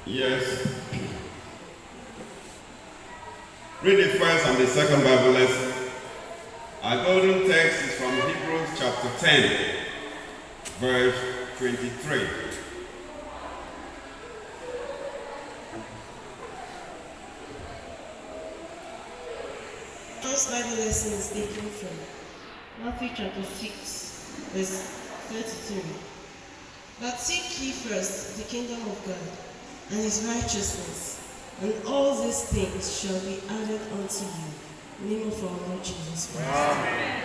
Yes. Read the first and the second Bible lesson. Our golden text is from Hebrews chapter 10, verse 23. First Bible lesson is taken from Matthew chapter 6, verse 32. But seek ye first the kingdom of God and his righteousness, and all these things shall be added unto you. In the name of our Lord Jesus Christ. Amen.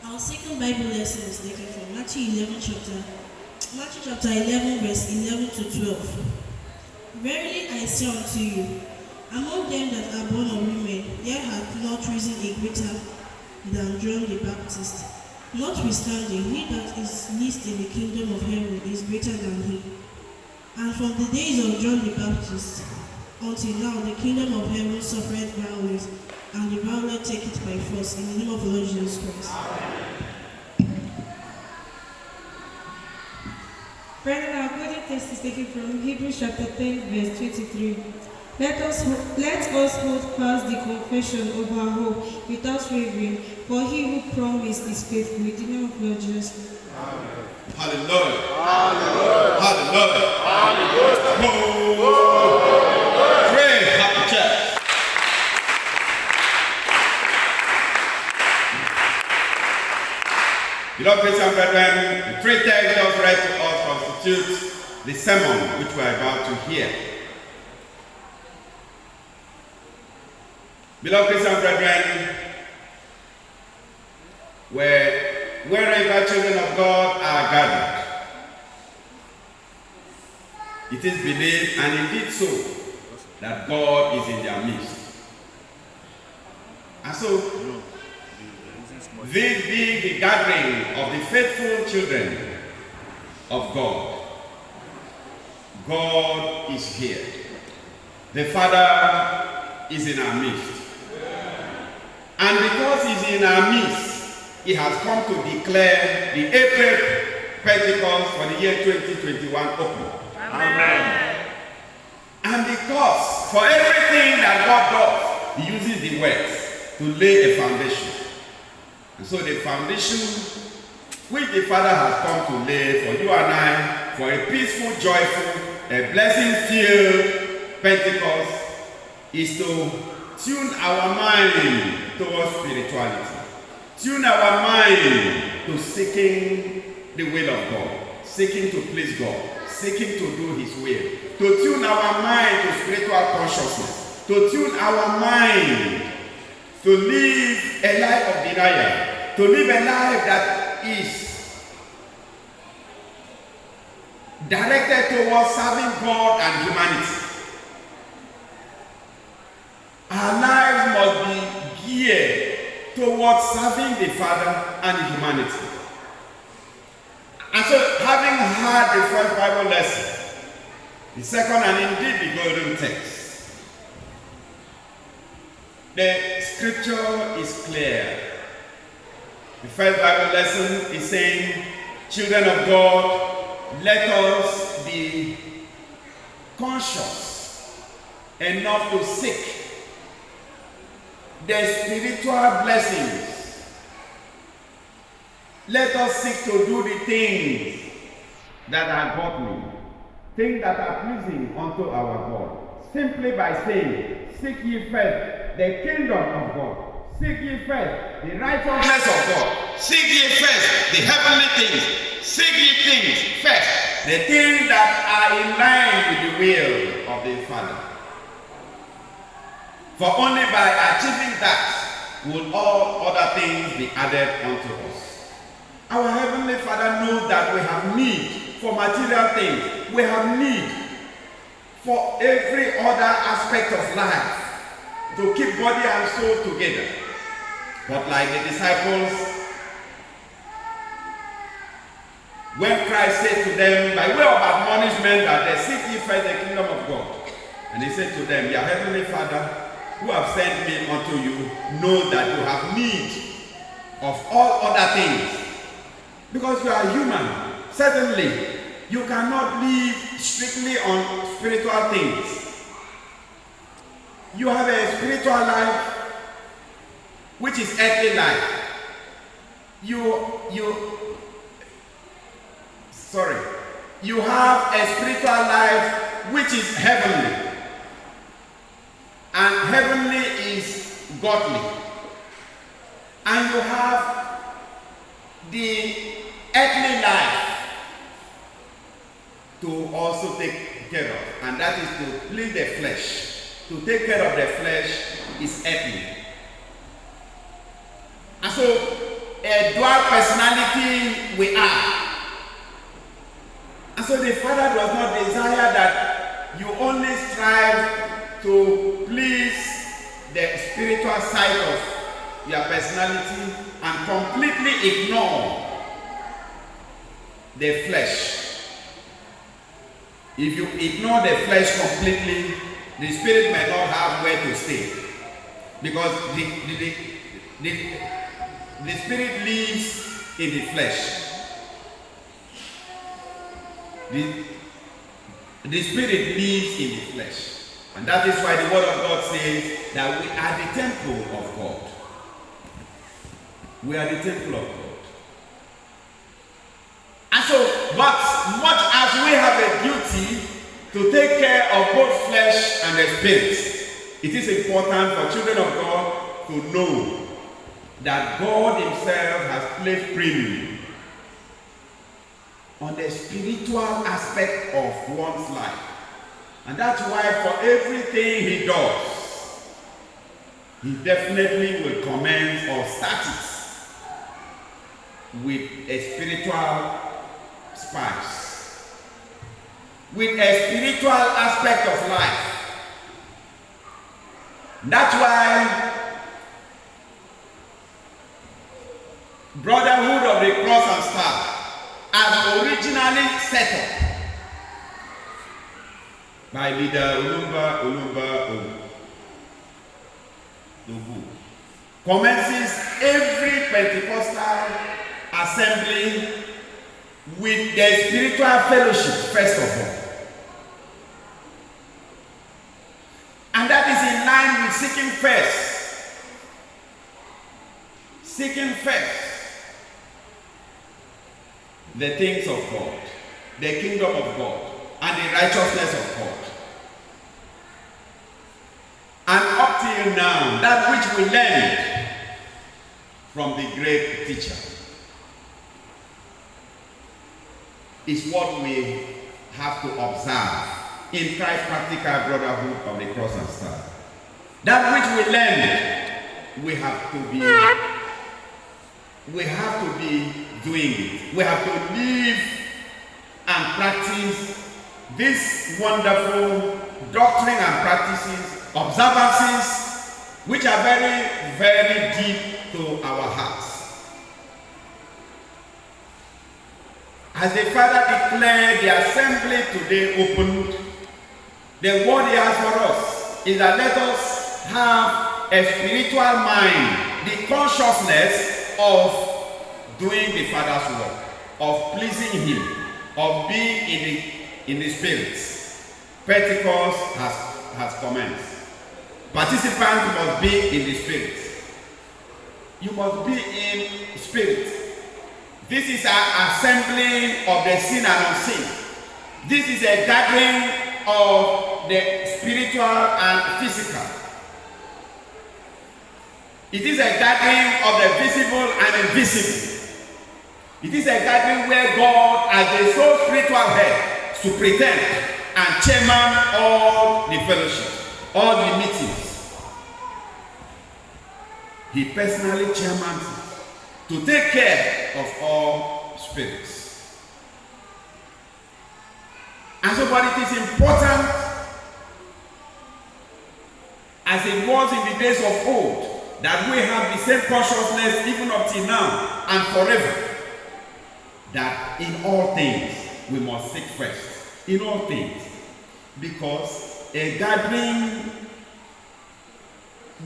Our second Bible lesson is taken from Matthew chapter 11, verse 11 to 12. Verily I say unto you, among them that are born of women, there hath not risen a greater than John the Baptist. Notwithstanding, he that is least in the kingdom of heaven is greater than he. And from the days of John the Baptist until now, the kingdom of heaven suffereth violence, and the violent take it by force. In the name of the Lord Jesus Christ. Brethren, our golden text is taken from Hebrews chapter 10, verse 23. Let us hold fast the confession of our hope without wavering, for he who promised is faithful. In the name of Lord Jesus. Amen. Hallelujah. Hallelujah. Hallelujah. Hallelujah. Praise happy church. Beloved Christian brethren, the three texts just read to us constitute the sermon which we are about to hear. Beloved Christian brethren, wherever children of God are gathered, it is believed, and indeed so, that God is in their midst. And so, this be the gathering of the faithful children of God. God is here. The Father is in our midst. And because he's in our midst, he has come to declare the April Pentecost for the year 2021 open. Amen. And because for everything that God does, he uses the words to lay a foundation. And so the foundation which the Father has come to lay for you and I, for a peaceful, joyful, a blessing-filled Pentecost, is to tune our mind towards spirituality. Tune our mind to seeking the will of God, seeking to please God, seeking to do his will. To tune our mind to spiritual consciousness. To tune our mind to live a life of denial. To live a life that is directed towards serving God and humanity. Our lives must be geared towards serving the Father and humanity. And so, having heard the first Bible lesson, the second and indeed the golden text, the scripture is clear. The first Bible lesson is saying, children of God, let us be conscious enough to seek the spiritual blessings. Let us seek to do the things that are godly, things that are pleasing unto our God. Simply by saying, seek ye first the kingdom of God. Seek ye first the righteousness of God. Seek ye first the heavenly things. Seek ye things first, the things that are in line with the will of the Father. For only by achieving that will all other things be added unto us. Our Heavenly Father knows that we have need for material things. We have need for every other aspect of life to keep body and soul together. But like the disciples, when Christ said to them, by way of admonishment, that they seek ye first the kingdom of God, and he said to them, your Heavenly Father, who have sent me unto you, know that you have need of all other things. Because you are human. Certainly, you cannot live strictly on spiritual things. You have a spiritual life which is earthly life. You have a spiritual life which is heavenly. And heavenly is godly. And you have the earthly life to also take care of. And that is to please the flesh. To take care of the flesh is earthly. And so, a dual personality we are. And so the Father does not desire that you only strive to please the spiritual side of your personality and completely ignore the flesh. If you ignore the flesh completely, the spirit may not have where to stay. Because the spirit lives in the flesh. The spirit lives in the flesh. And that is why the word of God says that we are the temple of God. We are the temple of God. And so, but much as we have a duty to take care of both flesh and the spirit, it is important for children of God to know that God himself has placed premium on the spiritual aspect of one's life. And that's why for everything he does, he definitely will commence or start it with a spiritual spice, with a spiritual aspect of life. That's why Brotherhood of the Cross and Star, as originally set up by leader Olumba Ogu, commences every Pentecostal assembly with the spiritual fellowship first of all. And that is in line with seeking first the things of God, the kingdom of God, and the righteousness of God. And up till now, that which we learned from the great teacher is what we have to observe in Christ's practical brotherhood of the cross and star. That which we learned, we have to be doing it. We have to live and practice this wonderful doctrine and practices, observances, which are very, very deep to our hearts. As the Father declared the assembly today opened, the word he has for us is that let us have a spiritual mind, the consciousness of doing the Father's work, of pleasing him, of being in the spirit. Pentecost has commenced. Participants must be in the spirit. You must be in spirit. This is an assembly of the seen and unseen. This is a gathering of the spiritual and physical. It is a gathering of the visible and invisible. It is a gathering where God, as the sole spiritual head, superintends and chairman all the fellowship, all the meetings. He personally chairmans to take care of all spirits. And so, but it is important, as it was in the days of old, that we have the same consciousness even up till now and forever. That in all things we must seek first. In all things. Because a gathering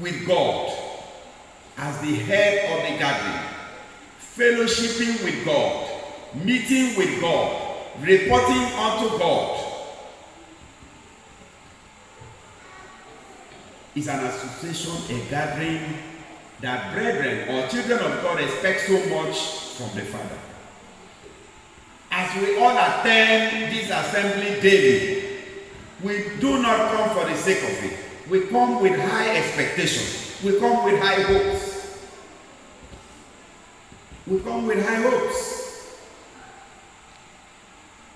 with God as the head of the gathering, fellowshipping with God, meeting with God, reporting unto God. It's an association, a gathering that brethren or children of God expect so much from the Father. As we all attend this assembly daily, we do not come for the sake of it. We come with high expectations. We come with high hopes. We come with high hopes.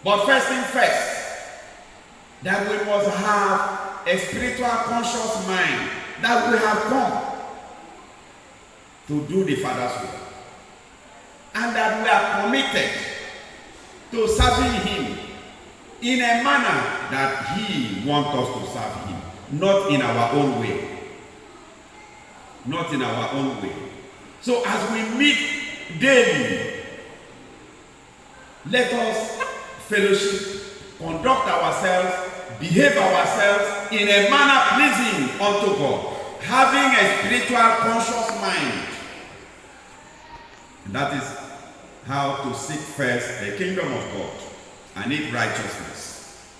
But first thing first, that we must have a spiritual conscious mind that we have come to do the Father's will. And that we are committed to serving Him in a manner that He wants us to serve Him, not in our own way. Not in our own way. So as we meet daily, let us fellowship, conduct ourselves, behave ourselves in a manner pleasing unto God, having a spiritual conscious mind. And that is how to seek first the kingdom of God and its righteousness.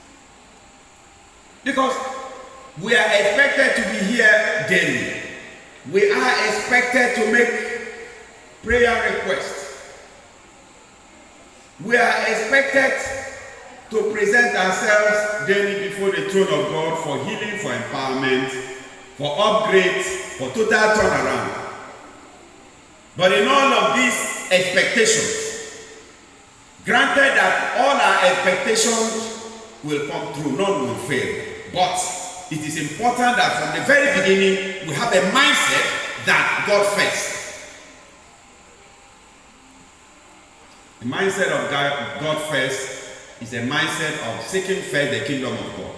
Because we are expected to be here daily. We are expected to make prayer requests. We are expected to present ourselves daily before the throne of God for healing, for empowerment, for upgrades, for total turnaround. But in all of these expectations, granted that all our expectations will come true, none will fail. But it is important that from the very beginning we have a mindset that God first. The mindset of God first is a mindset of seeking first the kingdom of God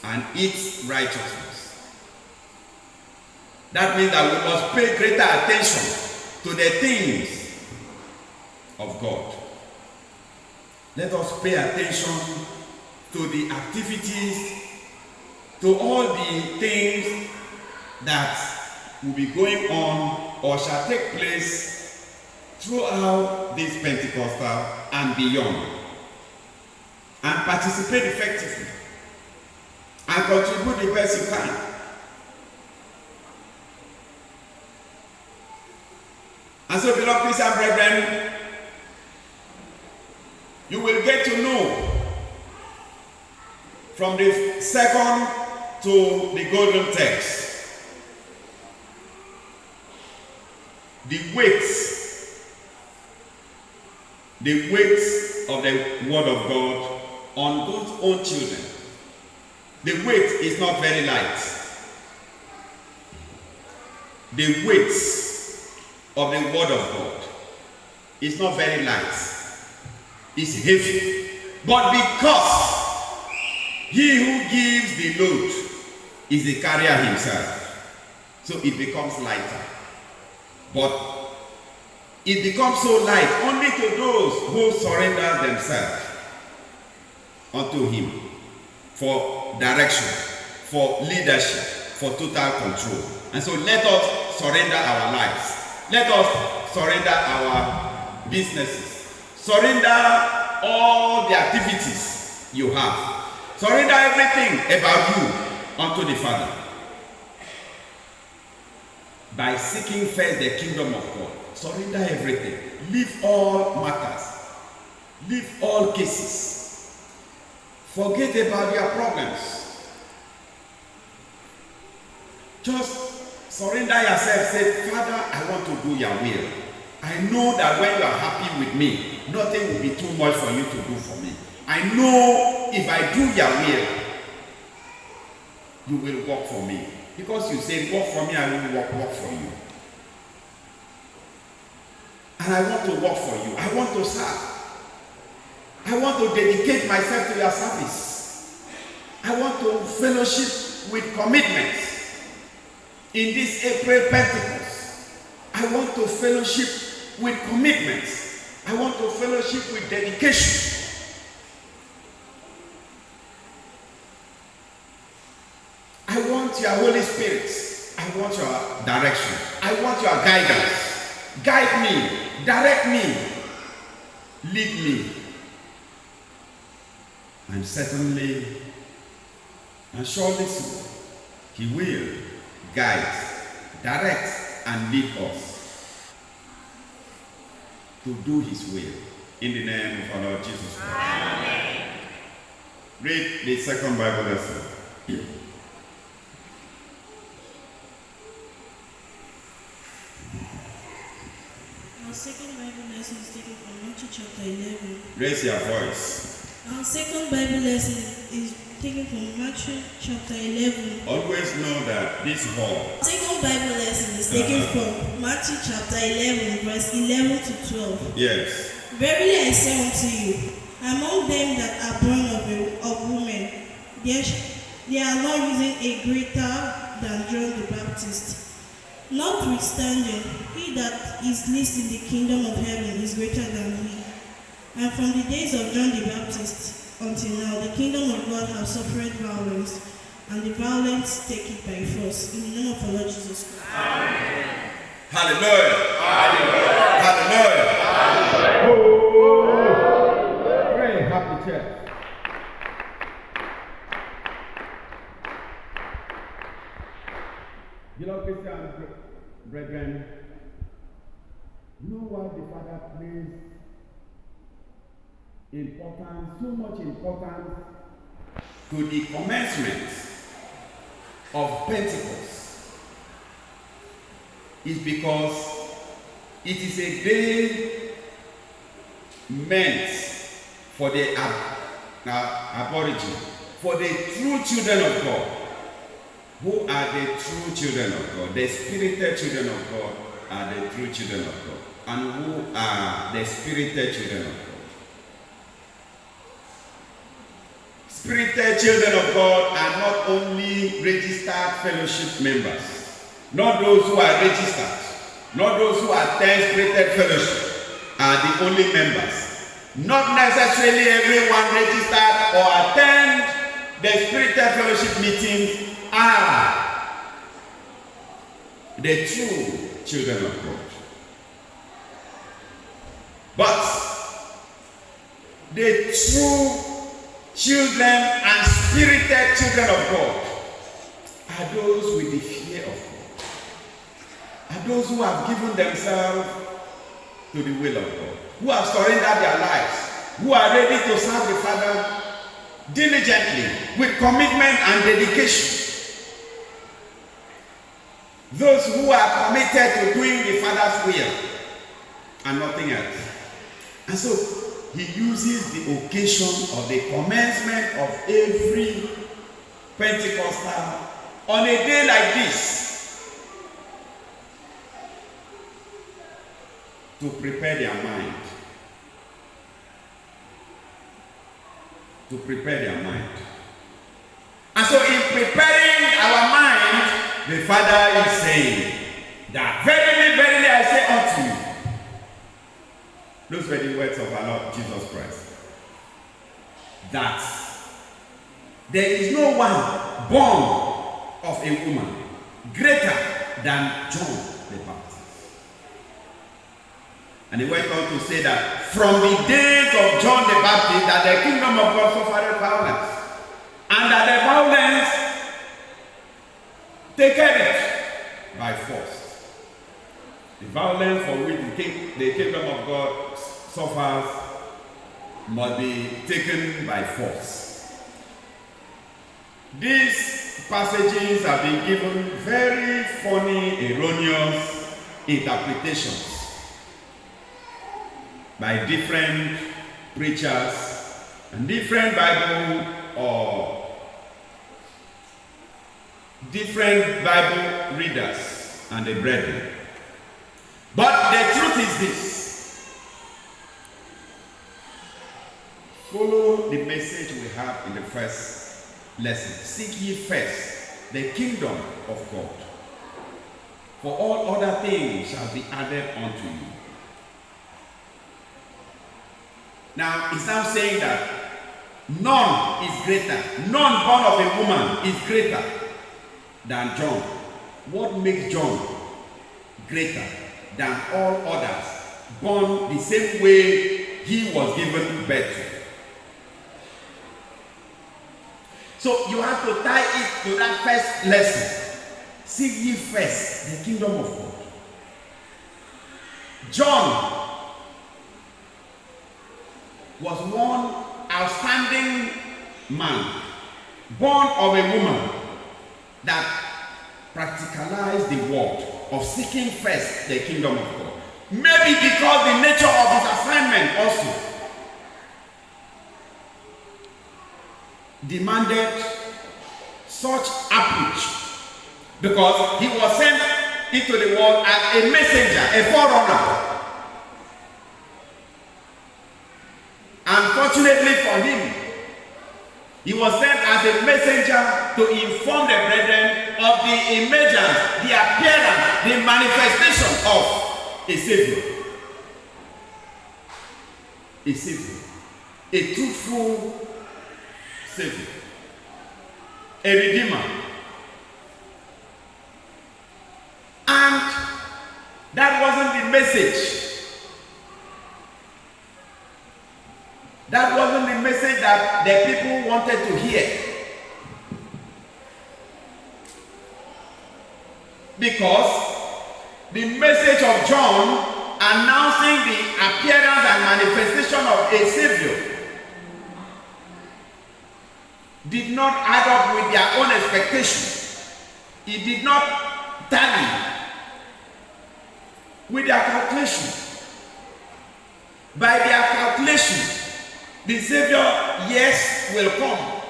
and its righteousness. That means that we must pay greater attention to the things of God. Let us pay attention to the activities, to all the things that will be going on or shall take place throughout this Pentecostal and beyond, and participate effectively and contribute the best you can. And so, beloved Christian brethren, you will get to know from the second to the golden text the weight of the word of God on God's own children. The weight is not very light. The weight of the word of God is not very light. It's heavy. But because he who gives the load is the carrier himself, so it becomes lighter. But it becomes so light only to those who surrender themselves unto him for direction, for leadership, for total control. And so let us surrender our lives. Let us surrender our businesses. Surrender all the activities you have. Surrender everything about you unto the Father. By seeking first the kingdom of God. Surrender everything. Leave all matters. Leave all cases. Forget about your problems. Just surrender yourself. Say, Father, I want to do your will. I know that when you are happy with me, nothing will be too much for you to do for me. I know if I do your will, you will work for me. Because you say, work for me, I will work for you. And I want to work for you. I want to serve. I want to dedicate myself to your service. I want to fellowship with commitment. In this April Pentecost, I want to fellowship with commitment. I want to fellowship with dedication. I want your Holy Spirit. I want your direction. I want your guidance. Guide me. Direct me. lead me. And certainly, and surely so, he will guide, direct, and lead us to do his will. In the name of our Lord Jesus Christ. Amen. Read the second Bible lesson. Our second Bible lesson is taken from Matthew chapter 11. Raise your voice. Our second Bible lesson is taken from Matthew chapter 11. Always know that this hall. Second Bible lesson is taken from Matthew chapter 11, verse 11 to 12. Yes. Verily I say unto you, among them that are born of women, there are not risen a greater than John the Baptist. Notwithstanding, he that is least in the kingdom of heaven is greater than he. And from the days of John the Baptist until now, the kingdom of God has suffered violence, and the violent take it by force. In the name of our Lord Jesus Christ. Amen. Hallelujah. Hallelujah. Hallelujah. Oh, pray, happy church. Beloved Christian brethren, you know why the Father placed so much importance to the commencement of Pentecost? Is because it is a day meant for the aborigine, for the true children of God. Who are the true children of God? The spirited children of God are the true children of God. And who are the spirited children of God? Spirited children of God are not only registered fellowship members, not those who are registered, not those who attend spirited fellowship are the only members. Not necessarily everyone registered or attend the spirited fellowship meetings are the true children of God. But the true children and spirited children of God are those with the fear of God, are those who have given themselves to the will of God, who have surrendered their lives, who are ready to serve the Father diligently with commitment and dedication. Those who are committed to doing the Father's will and nothing else. And so he uses the occasion of the commencement of every Pentecostal on a day like this to prepare their mind. To prepare their mind. And so in preparing our mind, the Father is saying that verily, verily I say unto you. Those were the words of our Lord Jesus Christ. That there is no one born of a woman greater than John the Baptist. And he went on to say that from the days of John the Baptist that the kingdom of God suffered violence, and that the violence taken it by force. The violence for which the kingdom of God suffers must be taken by force. These passages have been given very funny, erroneous interpretations by different preachers and different Bible or different Bible readers and the brethren. But the truth is this. Follow the message we have in the first lesson. Seek ye first the kingdom of God, for all other things shall be added unto you. Now, it's now saying that none is greater, none born of a woman is greater than John. What makes John greater than all others born the same way he was given birth to. So you have to tie it to that first lesson. Seek ye first the kingdom of God. John was one outstanding man, born of a woman, that practicalized the word of seeking first the kingdom of God. Maybe because the nature of his assignment also demanded such approach, because he was sent into the world as a messenger, a forerunner. Unfortunately for him, he was sent as a messenger to inform the brethren of the emergence, the appearance, the manifestation of a Savior. A Savior. A truthful Savior. A Redeemer. And that wasn't the message. That wasn't the message that the people wanted to hear. Because the message of John announcing the appearance and manifestation of a Savior did not add up with their own expectation. It did not tally with their calculation. By their calculation, the Savior, yes, will come.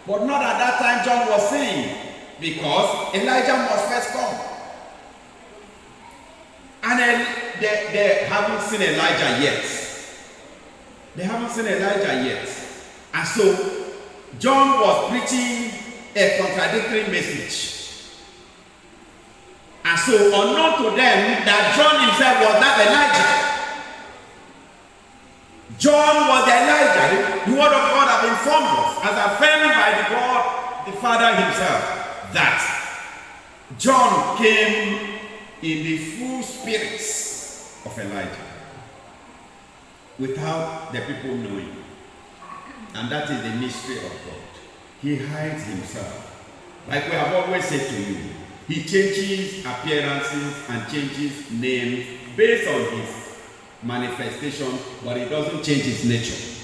But not at that time, John was saying, because Elijah must first come. And they haven't seen Elijah yet. They haven't seen Elijah yet. And so, John was preaching a contradictory message. And so, unknown to them, that John himself was not Elijah. John was Elijah. The word of God have informed us, as affirmed by the God, the Father himself, that John came in the full spirits of Elijah, without the people knowing. And that is the mystery of God. He hides himself. Like we have always said to you, he changes appearances and changes names based on his manifestation, but it doesn't change his nature.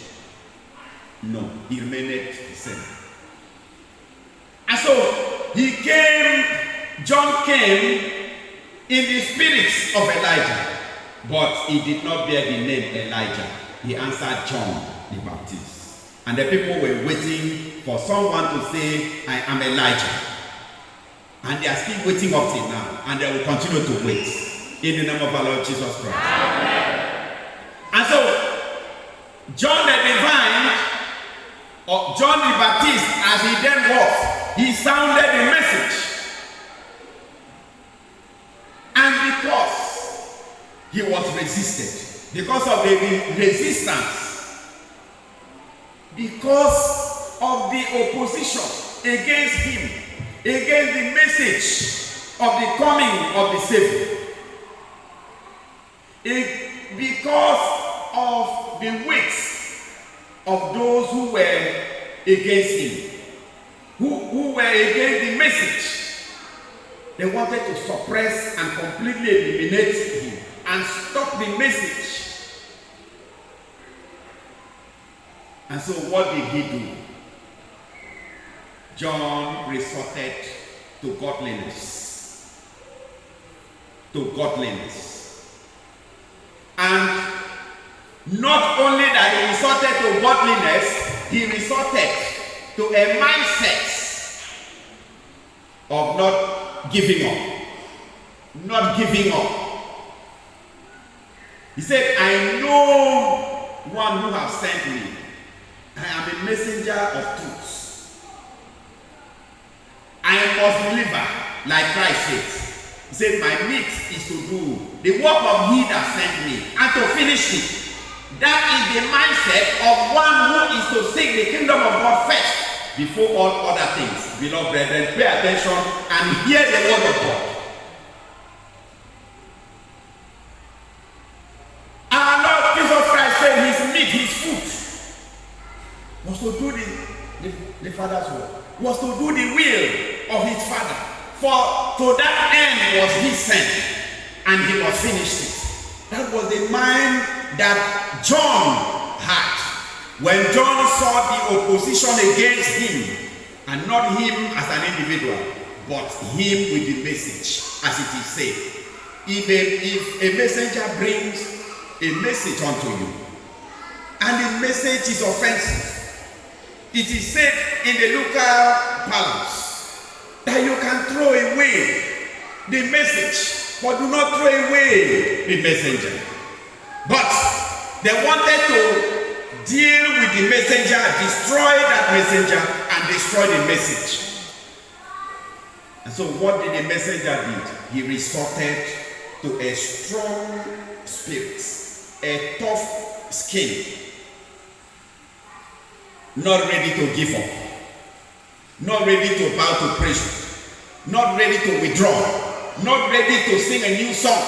No, he remained the same. And so John came in the spirits of Elijah, but he did not bear the name Elijah. He answered John the Baptist. And the people were waiting for someone to say, I am Elijah. And they are still waiting up till now, and they will continue to wait. In the name of our Lord Jesus Christ. Amen. And so, John the Divine, or John the Baptist, as he then was, he sounded the message. And because he was resisted, because of the resistance, because of the opposition against him, against the message of the coming of the Savior, because of the weight of those who were against him, who were against the message. They wanted to suppress and completely eliminate him and stop the message. And so what did he do? John resorted to godliness. To godliness. And not only that he resorted to godliness, he resorted to a mindset of not giving up. Not giving up. He said, I know one who has sent me. I am a messenger of truth. I must deliver, like Christ said. He said, my meat is to do the work of he that sent me, and to finish it. That is the mindset of one who is to seek the kingdom of God first, before all other things. Beloved brethren, pay attention and hear the word of God. Our Lord Jesus Christ said his meat to do the Father's work, was to do the will of his Father. For to that end was he sent, and he was finished it. That was the mind that John had. When John saw the opposition against him, and not him as an individual, but him with the message, as it is said. If a messenger brings a message unto you, and the message is offensive, it is said in the local palace that you can throw away the message, but do not throw away the messenger. But they wanted to deal with the messenger, destroy that messenger, and destroy the message. And so what did the messenger do? He resorted to a strong spirit, a tough skin, not ready to give up, not ready to bow to pressure, not ready to withdraw, not ready to sing a new song,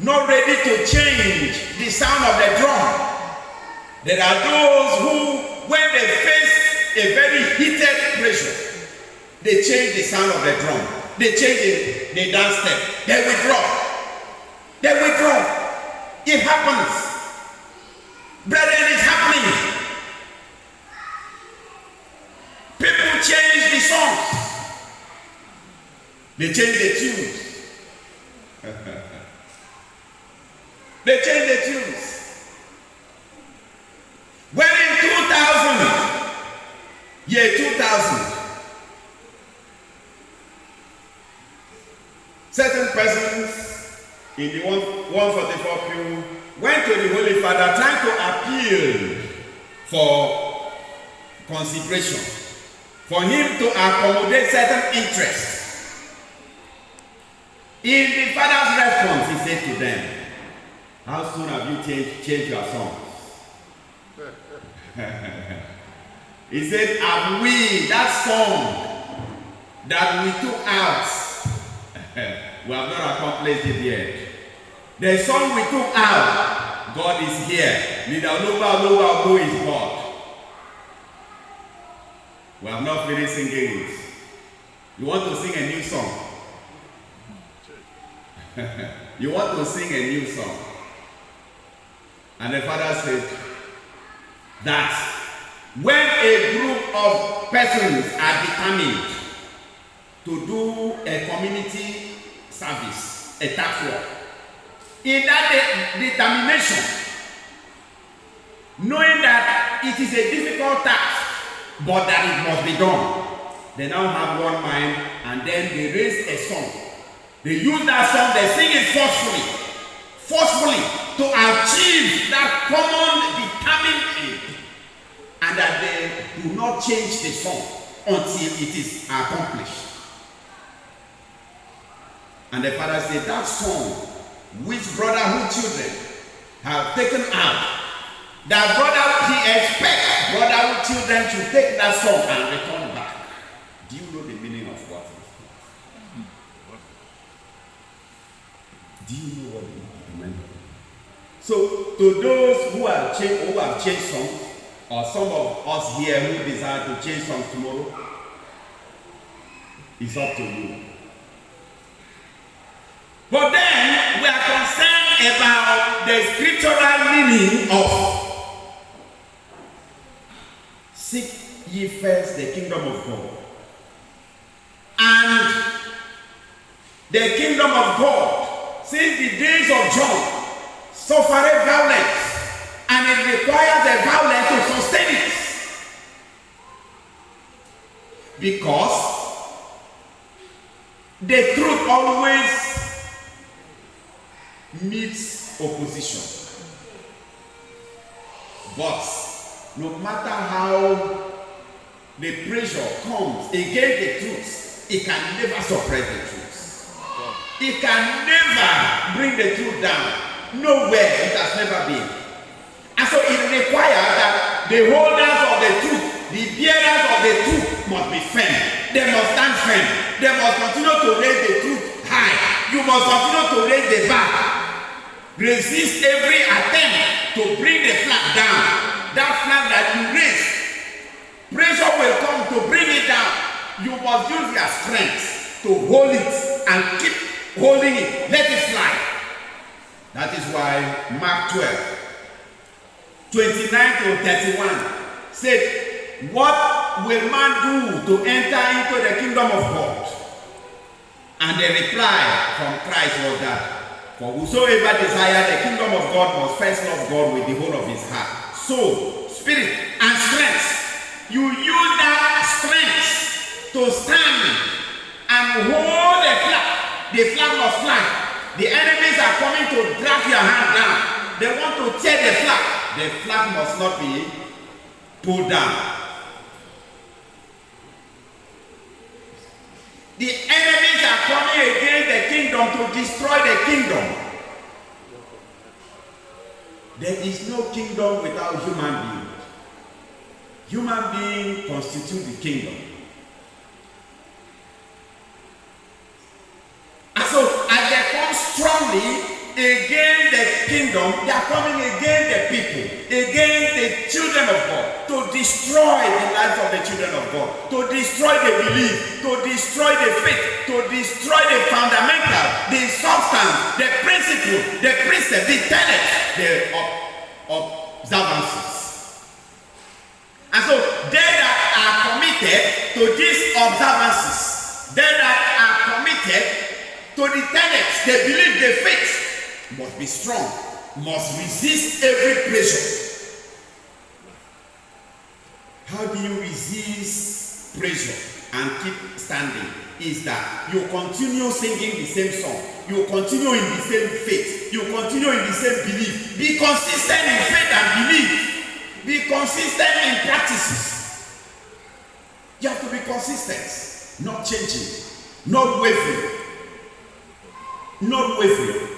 not ready to change the sound of the drum. There are those who, when they face a very heated pressure, they change the sound of the drum, they change the dance step, they withdraw. They withdraw. It happens. Brethren, it's happening. People change the songs. They change the tunes. They change the tunes. When in 2000, year 2000, certain persons in the 144 pew went to the Holy Father trying to appeal for consideration, for him to accommodate certain interests. In the Father's response, he said to them, how soon have you changed your songs? He said, have we, that song that we took out, we have not accomplished it yet. The song we took out, God is here. Go is God. We have not finished singing it. You want to sing a new song? You want to sing a new song? And the Father said that when a group of persons are determined to do a community service, a task work, in that determination, knowing that it is a difficult task, but that it must be done, they now have one mind, and then they raise a song. They use that song, they sing it forcefully to achieve that common determined aim, and that they do not change the song until it is accomplished. And the Father said, that song which brotherhood children have taken out, that he expects brotherhood children to take that song and return back. Do you know the meaning of what it is? Do you know what it means? So, to those who have changed songs, or some of us here who desire to change songs tomorrow, it's up to you. But then we are concerned about the scriptural meaning of seek ye first the kingdom of God. And the kingdom of God, since the days of John, suffered violence, and it requires a violence to sustain it. Because the truth always meets opposition. But no matter how the pressure comes against the truth, it can never suppress the truth. It can never bring the truth down. Nowhere it has never been. And so it requires that the holders of the truth, the bearers of the truth must be firm. They must stand firm. They must continue to raise the truth high. You must continue to raise the bar. Resist every attempt to bring the flag down. That flag that you raise must use your strength to hold it and keep holding it. Let it fly. That is why Mark 12, 29 to 31 said, what will man do to enter into the kingdom of God? And the reply from Christ was that, for whosoever desire the kingdom of God must first love God with the whole of his heart, soul, spirit, and strength. You use that strength to stand and hold the flag. The flag must fly. The enemies are coming to drag your hand down. They want to tear the flag. The flag must not be pulled down. The enemies are coming against the kingdom to destroy the kingdom. There is no kingdom without human beings. Human beings constitute the kingdom. And so, as they come strongly against the kingdom, they are coming against the people, against the children of God, to destroy the lives of the children of God, to destroy the belief, to destroy the faith, to destroy the fundamental, the substance, the principle, the precept, the tenet, the observances. And so they that are committed to these observances, they that are committed to the tenets, the belief, the faith, must be strong, must resist every pressure. How do you resist pressure and keep standing? Is that you continue singing the same song, you continue in the same faith, you continue in the same belief. Be consistent in faith and belief. Be consistent in practices. You have to be consistent, not changing, not wavering. Not wavering.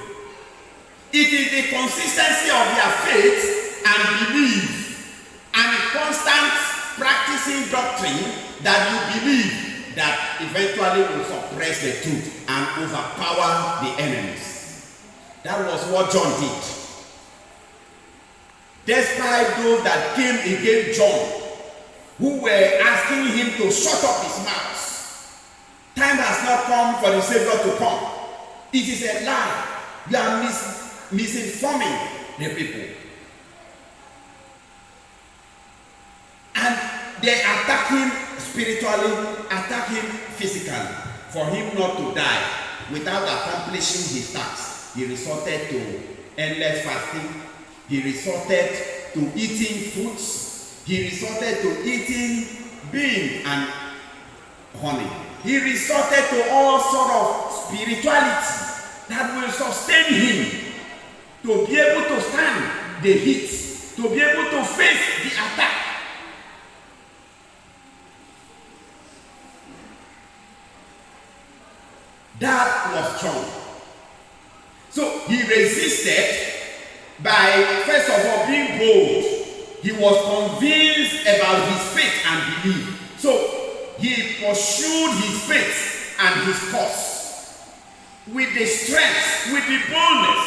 It is the consistency of your faith and belief and constant practicing doctrine that you believe that eventually will suppress the truth and overpower the enemies. That was what John did. Despite those that came against John, who were asking him to shut up his mouth, time has not come for the Savior to come. It is a lie. You are misinforming the people. And they attack him spiritually, attack him physically, for him not to die without accomplishing his task. He resorted to endless fasting. He resorted to eating fruits. He resorted to eating beans and honey. He resorted to all sort of spirituality that will sustain him to be able to stand the heat, to be able to face the attack. That was strong. So he resisted by, first of all, being bold. He was convinced about his faith and belief. So he pursued his faith and his cause with the strength, with the boldness,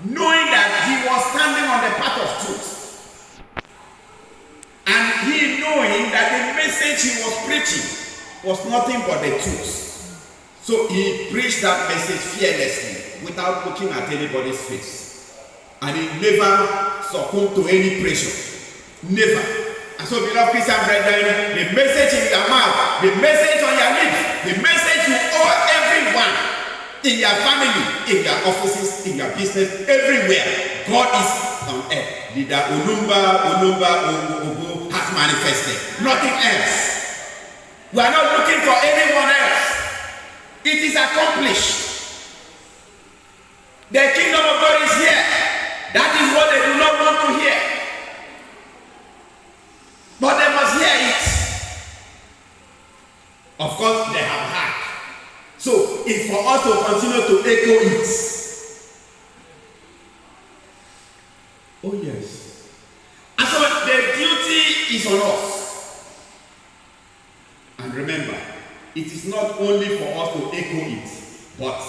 knowing that he was standing on the path of truth. And he knowing that the message he was preaching was nothing but the truth. So he preached that message fearlessly without looking at anybody's face. And he never succumbed to any pressure. Never. And so, beloved Christian brethren, the message in your mouth, the message on your lips, the message you owe everyone in your family, in your offices, in your business, everywhere. God is on earth. Leader Ogo has manifested. Nothing else. We are not looking for anyone else. It is accomplished. The kingdom of God is here. That is what they do not want to hear. But they must hear it. Of course, they have heard. So it's for us to continue to echo it. Oh yes. And so the duty is on us. And remember, it is not only for us to echo it, but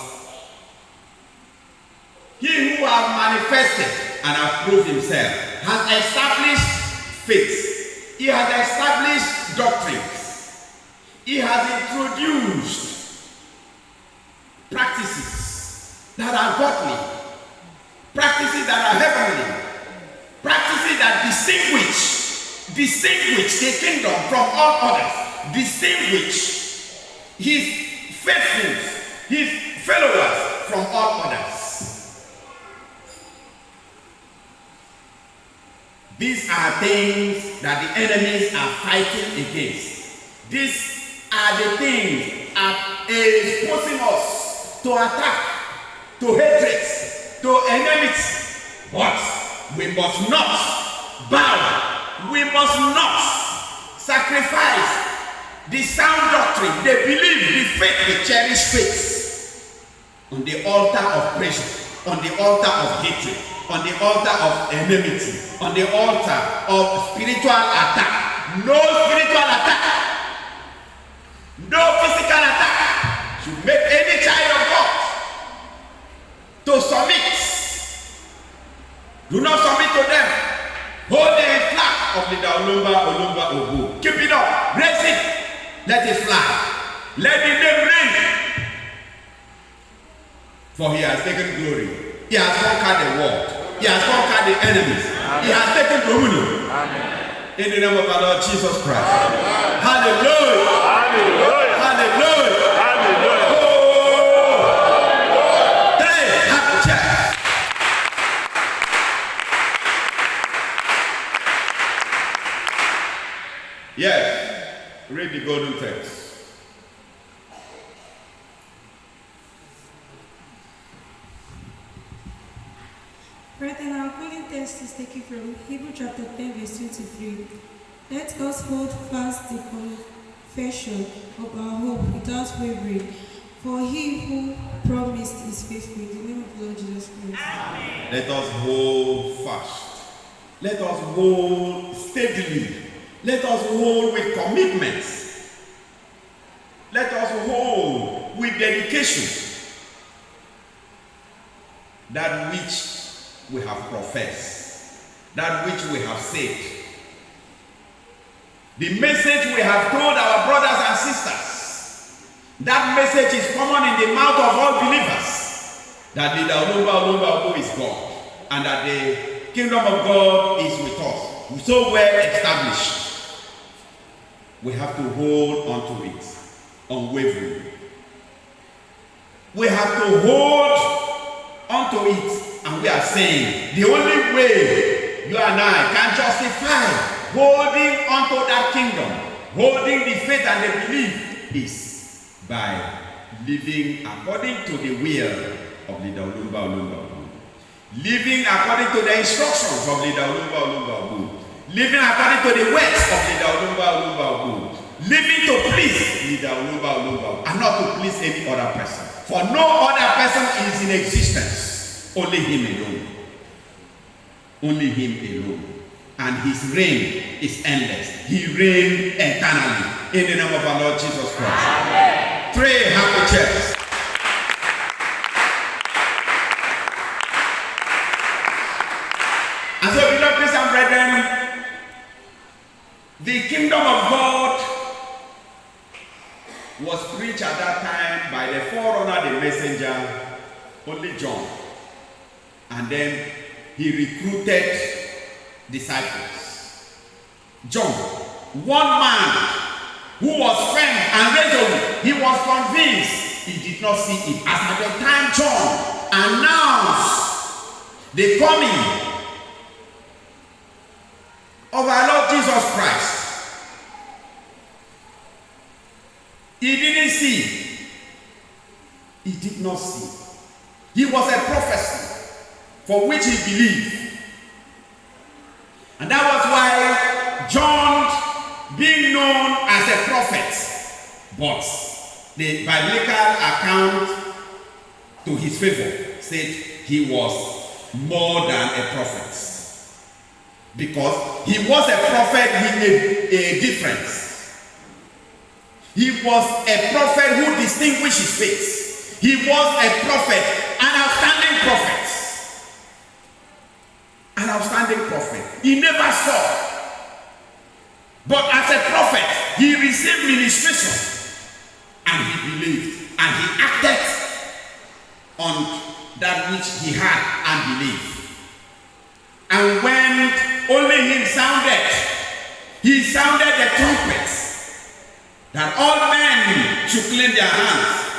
he who has manifested and has proved himself has established faith, He has established doctrines. He has introduced practices that are godly, practices that are heavenly, practices that distinguish the kingdom from all others, distinguish his faithfuls, his followers from all others. These are things that the enemies are fighting against. These are the things that is forcing us to attack, to hatred, to enmity. But we must not bow. We must not sacrifice the sound doctrine, the belief, the faith, the cherished faith on the altar of pressure, on the altar of hatred, on the altar of enmity, on the altar of spiritual attack. No spiritual attack, no physical attack should make any child of God to submit. Do not submit to them. Hold the flag of the Olumba Obu. Keep it up, raise it, let it fly, let the name ring. For he has taken glory. He has conquered the world. He has conquered the enemies. Amen. He has taken dominion. In the name of our Lord Jesus Christ. Amen. Hallelujah. Hallelujah. Hallelujah. Hallelujah. Oh. Three, have a check. Yes. Read the golden text. Brethren, our golden text is taken from Hebrews chapter 10, verse 23. Let us hold fast the confession of our hope without wavering, for he who promised is faithful. In the name of the Lord Jesus Christ. Amen. Let us hold fast. Let us hold steadily. Let us hold with commitments. Let us hold with dedication that which we have professed, that which we have said. The message we have told our brothers and sisters, that message is common in the mouth of all believers, that the Olumba is God, and that the kingdom of God is with us, so well established. We have to hold on to it, unwavering. We have to hold on to it. And we are saying the only way you and I can justify holding onto that kingdom, holding the faith and the belief, is by living according to the will of the Olumba. Living according to the instructions of the Olumba. Living according to the words of the Olumba. Living to please the Olumba and not to please any other person. For no other person is in existence. Only him alone. Only him alone. And his reign is endless. He reigns eternally. In the name of our Lord Jesus Christ. Amen. 3 happy chairs. And so, beloved Christian and brethren, the kingdom of God was preached at that time by the forerunner, the messenger, only John. And then he recruited disciples. John, one man who was firm and resolute, he was convinced he did not see it. As at the time John announced the coming of our Lord Jesus Christ, he didn't see. He did not see. He was a prophecy for which he believed. And that was why John, being known as a prophet, but the biblical account to his favor said he was more than a prophet. Because he was a prophet with a difference. He was a prophet who distinguished his faith. He was a prophet, an outstanding prophet. An outstanding prophet. He never saw. But as a prophet, he received ministration and he believed and he acted on that which he had and believed. And when only him sounded, he sounded the trumpets that all men should clean their hands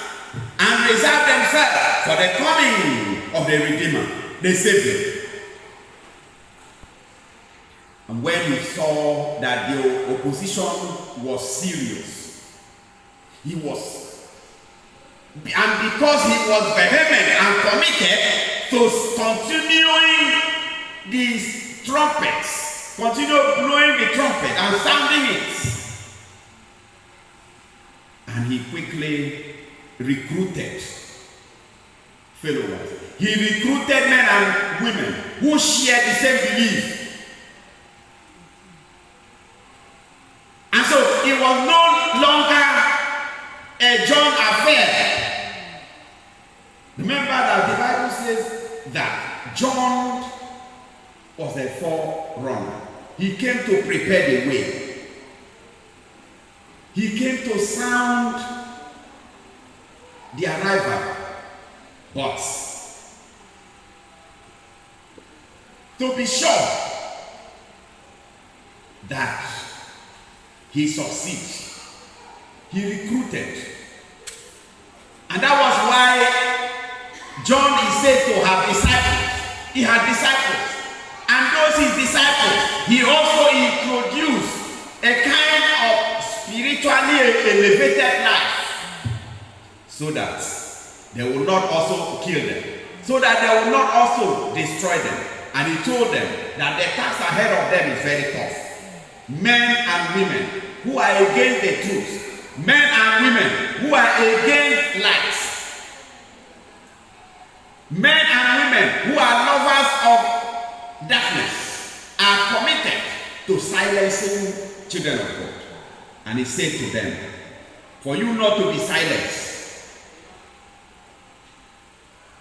and reserve themselves for the coming of the Redeemer, the Savior. And when he saw that the opposition was serious, he was, and because he was vehement and committed to continuing these trumpets, continue blowing the trumpet and sounding it, and he quickly recruited followers. He recruited men and women who shared the same belief. And so it was no longer a John affair. Remember that the Bible says that John was a forerunner. He came to prepare the way. He came to sound the arrival. But to be sure that he succeeded, he recruited. And that was why John is said to have disciples. He had disciples. And those his disciples, he also introduced a kind of spiritually elevated life, so that they will not also kill them, so that they will not also destroy them. And he told them that the task ahead of them is very tough. Men and women who are against the truth, men and women who are against light, men and women who are lovers of darkness are committed to silencing children of God. And he said to them, for you not to be silenced,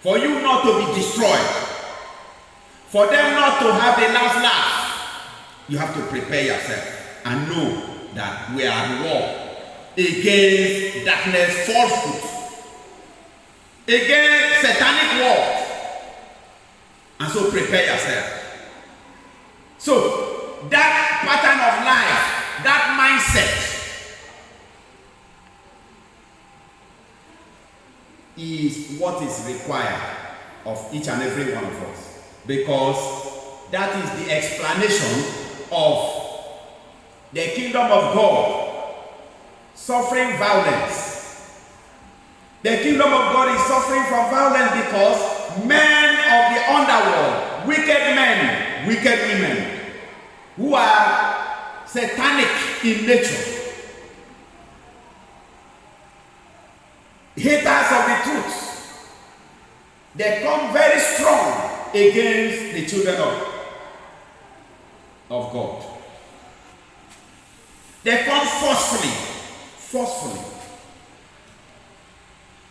for you not to be destroyed, for them not to have the last laugh, you have to prepare yourself and know that we are at war against darkness, falsehood, against satanic war. And so prepare yourself. So that pattern of life, that mindset, is what is required of each and every one of us, because that is the explanation of the kingdom of God suffering violence. The kingdom of God is suffering from violence because men of the underworld, wicked men, wicked women, who are satanic in nature, haters of the truth, they come very strong against the children of God. They come forcefully.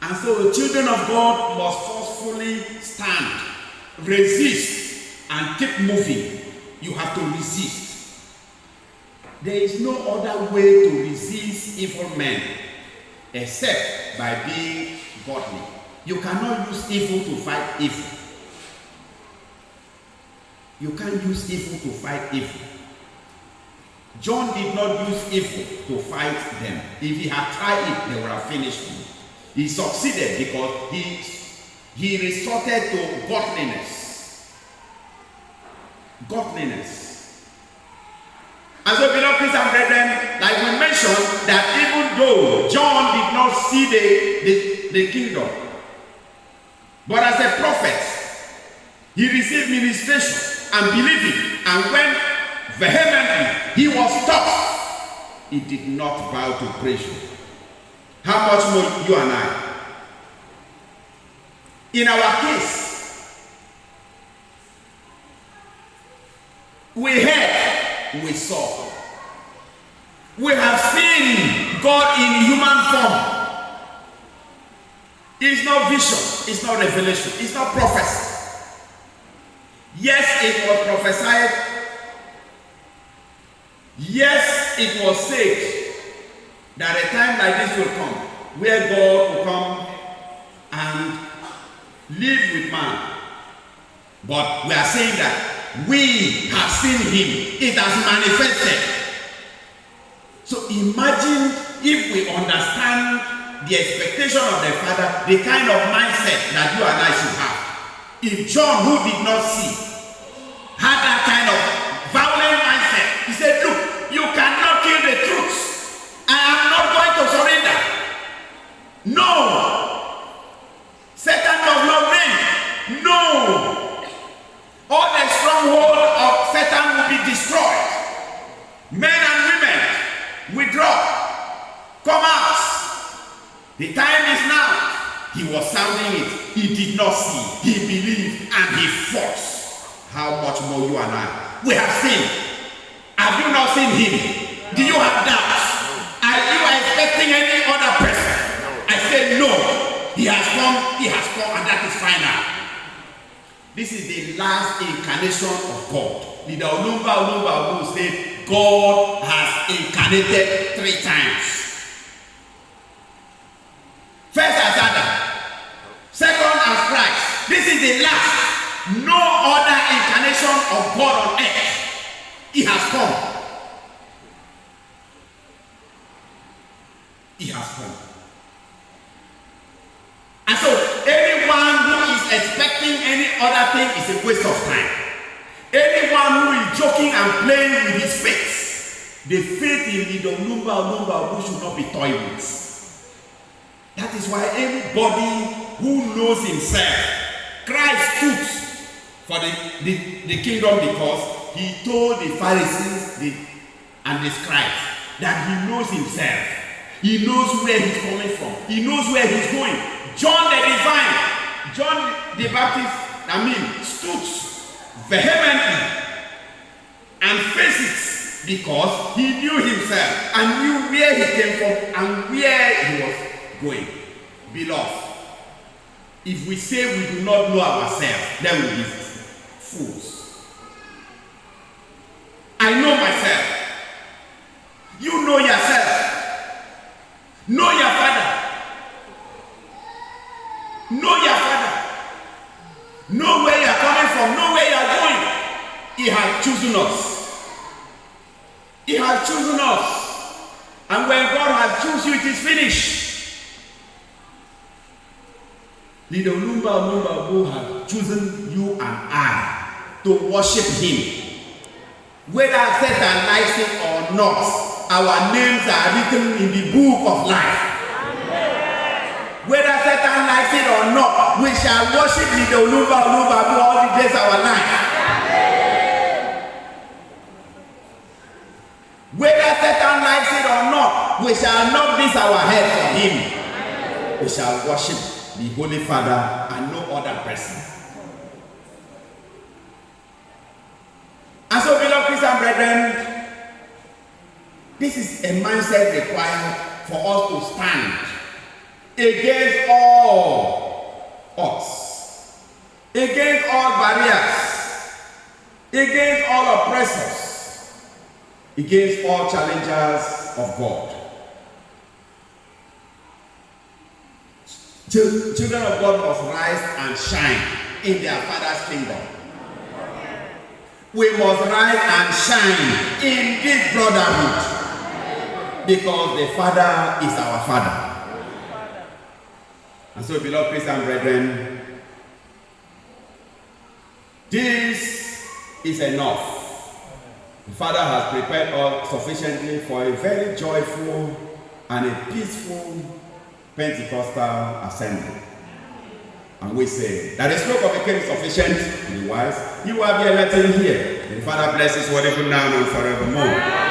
And so the children of God must forcefully stand, resist, and keep moving. You have to resist. There is no other way to resist evil men except by being godly. You cannot use evil to fight evil. You can't use evil to fight evil. John did not use evil to fight them. If he had tried it, they would have finished him. He succeeded because he resorted to godliness. And so, beloved Christians and brethren, like we mentioned, that even though John did not see the kingdom, but as a prophet, he received ministration and believing, and when vehemently he was taught, he did not bow to pressure. How much more you and I? In our case, we heard, we saw. We have seen God in human form. It's not vision, it's not revelation, it's not prophecy. Yes, it was prophesied. Yes, Yes, it was said that a time like this will come where God will come and live with man. But we are saying that we have seen him. It has manifested. So imagine if we understand the expectation of the Father, the kind of mindset that you and I should have. If John, who did not see, had that kind of violent mindset, he said, look, you cannot kill the truth. I am not going to surrender. No. Satan does not reign. No. All the stronghold of Satan will be destroyed. Men and women withdraw. Come out. The time is now. He was sounding it. He did not see. He believed and he fought. How much more you and I? We have seen. Have you not seen him? Do you have doubts? Are you expecting any other person? I said no. He has come, and that is final. This is the last incarnation of God. Leader Olumba will say, God has incarnated 3 times. First as Adam, second as Christ. This is the last. No other incarnation of God on earth. He has come. He has come. And so anyone who is expecting any other thing is a waste of time. Anyone who is joking and playing with his faith, the faith in Leader Olumba should not be toyed with. That is why anybody who knows himself, Christ stood for the kingdom because he told the Pharisees and the scribes that he knows himself. He knows where he's coming from. He knows where he's going. John the Divine, John the Baptist, stood vehemently and faced it because he knew himself and knew where he came from and where he was going. Beloved, if we say we do not know ourselves, then we be fools. I know myself. You know yourself. Know your father. Know your father. Know where you are coming from. Know where you are going. He has chosen us. He has chosen us. And when God has chosen you, it is finished. Leader Olumba who has chosen you and I to worship him. Whether Satan likes it or not, our names are written in the book of life. Whether Satan likes it or not, we shall worship Leader Olumba all the days of our life. Whether Satan likes it or not, we shall not miss our head for him. We shall worship the Holy Father and no other person. And so, beloved Christian brethren, this is a mindset required for us to stand against all odds, against all barriers, against all oppressors, against all challengers of God. Children of God must rise and shine in their Father's kingdom. We must rise and shine in this brotherhood because the Father is our Father. And so, beloved Christian brethren, this is enough. The Father has prepared us sufficiently for a very joyful and a peaceful Pentecostal assembly. And we say that the stroke of a king is sufficient to the wise. You have your letter here. The Father blesses whatever now and forevermore.